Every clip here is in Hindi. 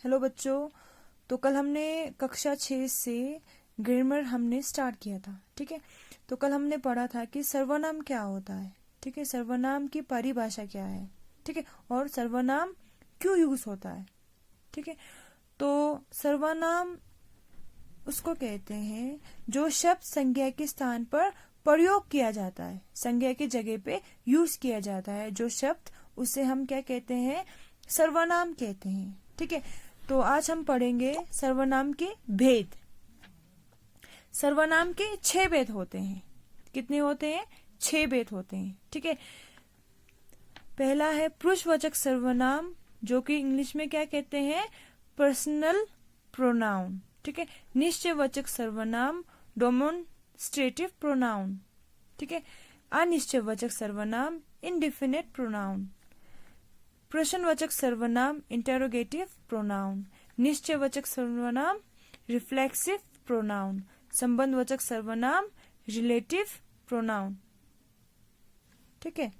हेलो बच्चों। तो कल हमने कक्षा 6 से ग्रामर हमने स्टार्ट किया था। ठीक है, तो कल हमने पढ़ा था कि सर्वनाम क्या होता है। ठीक है, सर्वनाम की परिभाषा क्या है। ठीक है, और सर्वनाम क्यों यूज होता है। ठीक है, तो सर्वनाम उसको कहते हैं जो शब्द संज्ञा के स्थान पर प्रयोग किया जाता है, संज्ञा की जगह पे यूज किया जाता है जो शब्द, उसे हम क्या कहते हैं, सर्वनाम कहते हैं। ठीक है, तो आज हम पढ़ेंगे सर्वनाम के भेद। सर्वनाम के 6 भेद होते हैं। कितने होते हैं? 6 भेद होते हैं। ठीक है, पहला है पुरुषवाचक सर्वनाम, जो कि इंग्लिश में क्या कहते हैं, पर्सनल प्रोनाउन। ठीक है, निश्चयवाचक सर्वनाम, डेमोन्स्ट्रेटिव प्रोनाउन। ठीक है, अनिश्चयवाचक सर्वनाम, इंडेफिनिट प्रोनाउन। प्रश्नवाचक सर्वनाम, इंटेरोगेटिव प्रोनाउन। निश्चयवाचक सर्वनाम, रिफ्लेक्सिव प्रोनाउन। संबंधवाचक सर्वनाम, रिलेटिव प्रोनाउन। ठीक है,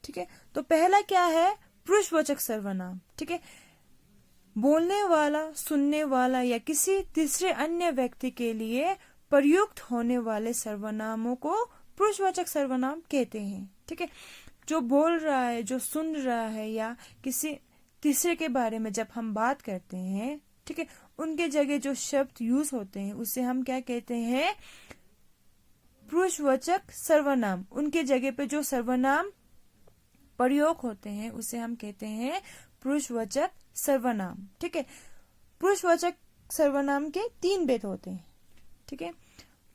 ठीक है, तो पहला क्या है, पुरुषवाचक सर्वनाम। ठीक है, बोलने वाला, सुनने वाला या किसी तीसरे अन्य व्यक्ति के लिए प्रयुक्त होने वाले सर्वनामों को पुरुषवाचक सर्वनाम कहते हैं। ठीक है, जो बोल रहा है, जो सुन रहा है या किसी तीसरे के बारे में जब हम बात करते हैं, ठीक है, उनके जगह जो शब्द यूज होते हैं उसे हम क्या कहते हैं, पुरुषवाचक सर्वनाम। उनके जगह पे जो सर्वनाम प्रयोग होते हैं उसे हम कहते हैं पुरुषवाचक सर्वनाम। ठीक है, पुरुषवाचक सर्वनाम के 3 भेद होते हैं। ठीक है,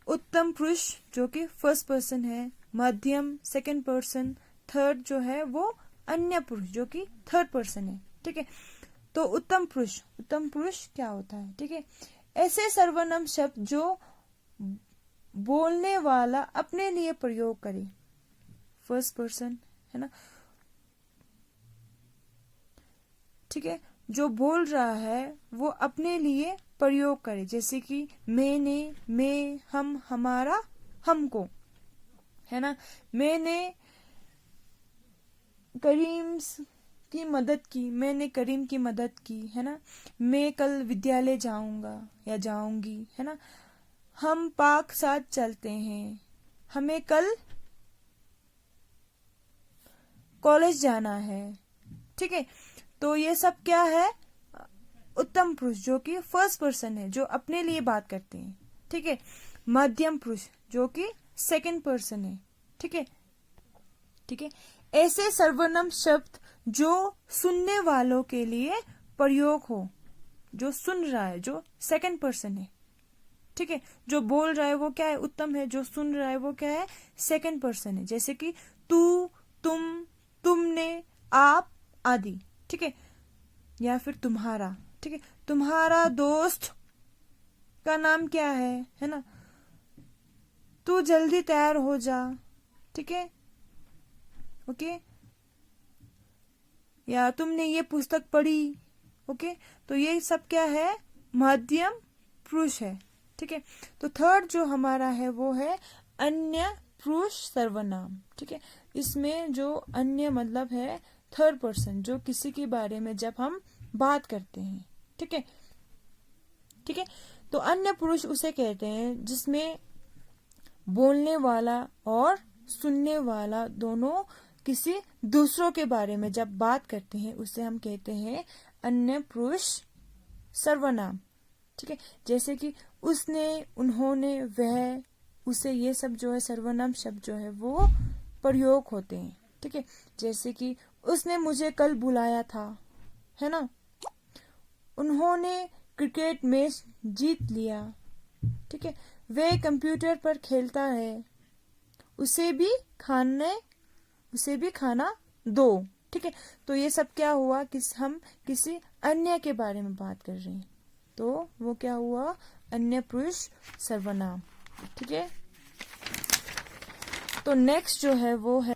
उत्तम पुरुष जो कि फर्स्ट पर्सन है, मध्यम सेकंड पर्सन, थर्ड जो है वो अन्य पुरुष जो कि थर्ड पर्सन है। ठीक है, तो उत्तम पुरुष क्या होता है। ठीक है, ऐसे सर्वनाम शब्द जो बोलने वाला अपने लिए प्रयोग करे, फर्स्ट पर्सन है ना। ठीक है, जो बोल रहा है वो अपने लिए प्रयोग करे, जैसे कि मैंने, मैं, हम, हमारा, हमको, है ना। मैंने करीम की मदद की, मैंने करीम की मदद की, है ना। मैं कल विद्यालय जाऊंगा या जाऊंगी, है ना। हम पार्क साथ चलते हैं, हमें कल कॉलेज जाना है। ठीक है, तो ये सब क्या है, उत्तम पुरुष जो कि फर्स्ट पर्सन है, जो अपने लिए बात करते हैं। ठीक है, मध्यम पुरुष जो कि सेकंड पर्सन है। ठीक है, ठीक है, ऐसे सर्वनाम शब्द जो सुनने वालों के लिए प्रयोग हो, जो सुन रहा है जो सेकंड पर्सन है। ठीक है, जो बोल रहा है वो क्या है, उत्तम है, जो सुन रहा है वो क्या है, सेकंड पर्सन है, जैसे कि तू, तुम, तुमने, आप आदि। ठीक है, या फिर तुम्हारा। ठीक है, तुम्हारा दोस्त का नाम क्या है ना। तू जल्दी तैयार हो जा। ठीक है, ओके, या तुमने ये पुस्तक पढ़ी। ओके, तो ये सब क्या है, मध्यम पुरुष है। ठीक है, तो थर्ड जो हमारा है वो है अन्य पुरुष सर्वनाम। ठीक है, इसमें जो अन्य मतलब है थर्ड पर्सन, जो किसी के बारे में जब हम बात करते हैं। ठीक है, ठीक है, तो अन्य पुरुष उसे कहते हैं जिसमें बोलने वाला और सुनने वाला दोनों किसी दूसरों के बारे में जब बात करते हैं उसे हम कहते हैं अन्य पुरुष सर्वनाम। ठीक है, जैसे कि उसने, उन्होंने, वह, उसे, ये सब जो है सर्वनाम शब्द जो है वो प्रयोग होते हैं। ठीक है, जैसे कि उसने मुझे कल बुलाया था, है ना। उन्होंने क्रिकेट मैच जीत लिया। ठीक है, वह कंप्यूटर पर खेलता है, उसे भी खाना दो। ठीक है, तो ये सब क्या हुआ कि हम किसी अन्य के बारे में बात कर रहे हैं, तो वो क्या हुआ, अन्य पुरुष सर्वनाम। ठीक है, तो नेक्स्ट जो है वो है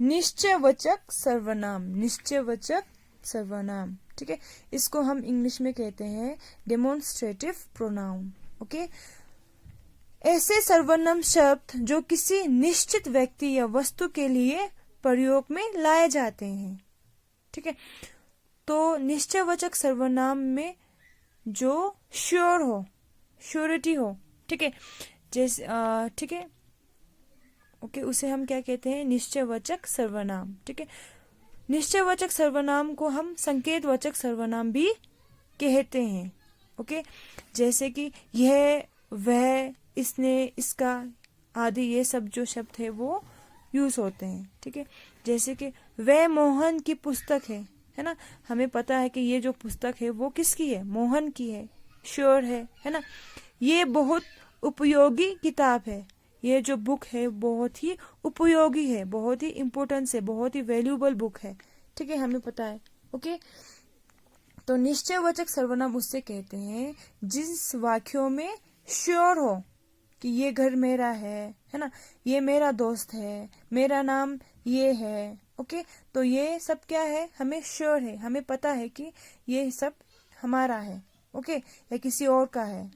निश्चयवाचक सर्वनाम। निश्चयवाचक सर्वनाम, ठीक है, इसको हम इंग्लिश में कहते हैं डेमोन्स्ट्रेटिव प्रोनाउन। ओके, ऐसे सर्वनाम शब्द जो किसी निश्चित व्यक्ति या वस्तु के लिए प्रयोग में लाए जाते हैं। ठीक है, तो निश्चयवाचक सर्वनाम में जो श्योर हो, श्योरिटी हो, ठीक है, जैसे ठीक है, ओके, उसे हम क्या कहते हैं, निश्चयवाचक सर्वनाम। ठीक है, निश्चयवाचक सर्वनाम को हम संकेतवाचक सर्वनाम भी कहते हैं। ओके, जैसे कि यह, वह, इसने, इसका आदि, ये सब जो शब्द है वो यूज होते हैं। ठीक है, जैसे कि वह मोहन की पुस्तक है ना, हमें पता है कि ये जो पुस्तक है वो किसकी है, मोहन की है, श्योर है ना। ये बहुत उपयोगी किताब है, ये जो बुक है बहुत ही उपयोगी है, बहुत ही इम्पोर्टेंस है, बहुत ही वैल्यूएबल बुक है। ठीक है, हमें पता है। ओके, तो निश्चयवाचक सर्वनाम उससे कहते हैं जिस वाक्यों में श्योर हो कि ये घर मेरा है ना, ये मेरा दोस्त है, मेरा नाम ये है। ओके, तो ये सब क्या है, हमें श्योर है, हमें पता है कि ये सब हमारा है। ओके, या किसी और का है।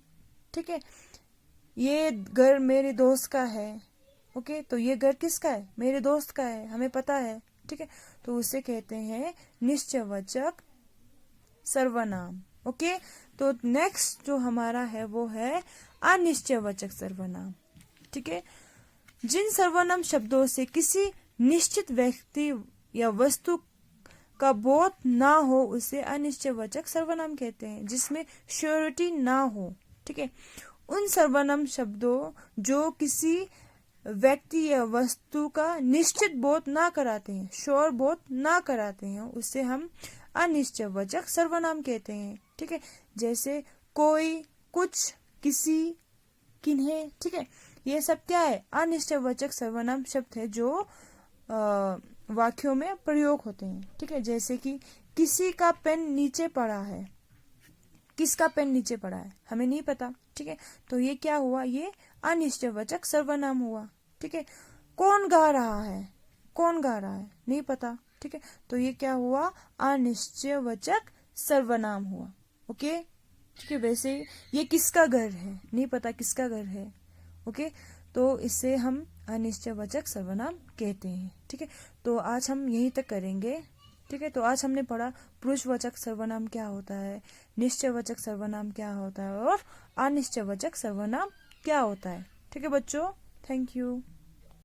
ठीक है, ये घर मेरे दोस्त का है। ओके, तो ये घर किसका है, मेरे दोस्त का है, हमें पता है। ठीक है, तो उसे कहते हैं निश्चयवाचक सर्वनाम। ओके, तो नेक्स्ट जो हमारा है वो है अनिश्चयवाचक सर्वनाम। ठीक है, जिन सर्वनाम शब्दों से किसी निश्चित व्यक्ति या वस्तु का बोध ना हो उसे अनिश्चयवाचक सर्वनाम कहते हैं, जिसमें श्योरिटी ना हो। ठीक है, उन सर्वनाम शब्दों जो किसी व्यक्ति या वस्तु का निश्चित बोध ना कराते हैं, श्योर बोध ना कराते हैं, उसे हम अनिश्चयवाचक सर्वनाम कहते हैं। ठीक है, जैसे कोई, कुछ, किसी, किन्हें। ठीक है, ये सब क्या है, अनिश्चयवाचक सर्वनाम शब्द है जो वाक्यों में प्रयोग होते हैं। ठीक है, जैसे कि किसी का पेन नीचे पड़ा है, किसका पेन नीचे पड़ा है हमें नहीं पता। ठीक है, तो ये क्या हुआ, ये अनिश्चयवाचक सर्वनाम हुआ। ठीक है, कौन गा रहा है, कौन गा रहा है नहीं पता। ठीक है, तो ये क्या हुआ, अनिश्चयवाचक सर्वनाम हुआ। ओके, ठीक है, वैसे ये किसका घर है नहीं पता, किसका घर है। ओके, तो इसे हम अनिश्चयवाचक सर्वनाम कहते हैं। ठीक है, तो आज हम यहीं तक करेंगे। ठीक है, तो आज हमने पढ़ा पुरुषवाचक सर्वनाम क्या होता है, निश्चयवाचक सर्वनाम क्या होता है और अनिश्चयवाचक सर्वनाम क्या होता है। ठीक है बच्चों, थैंक यू।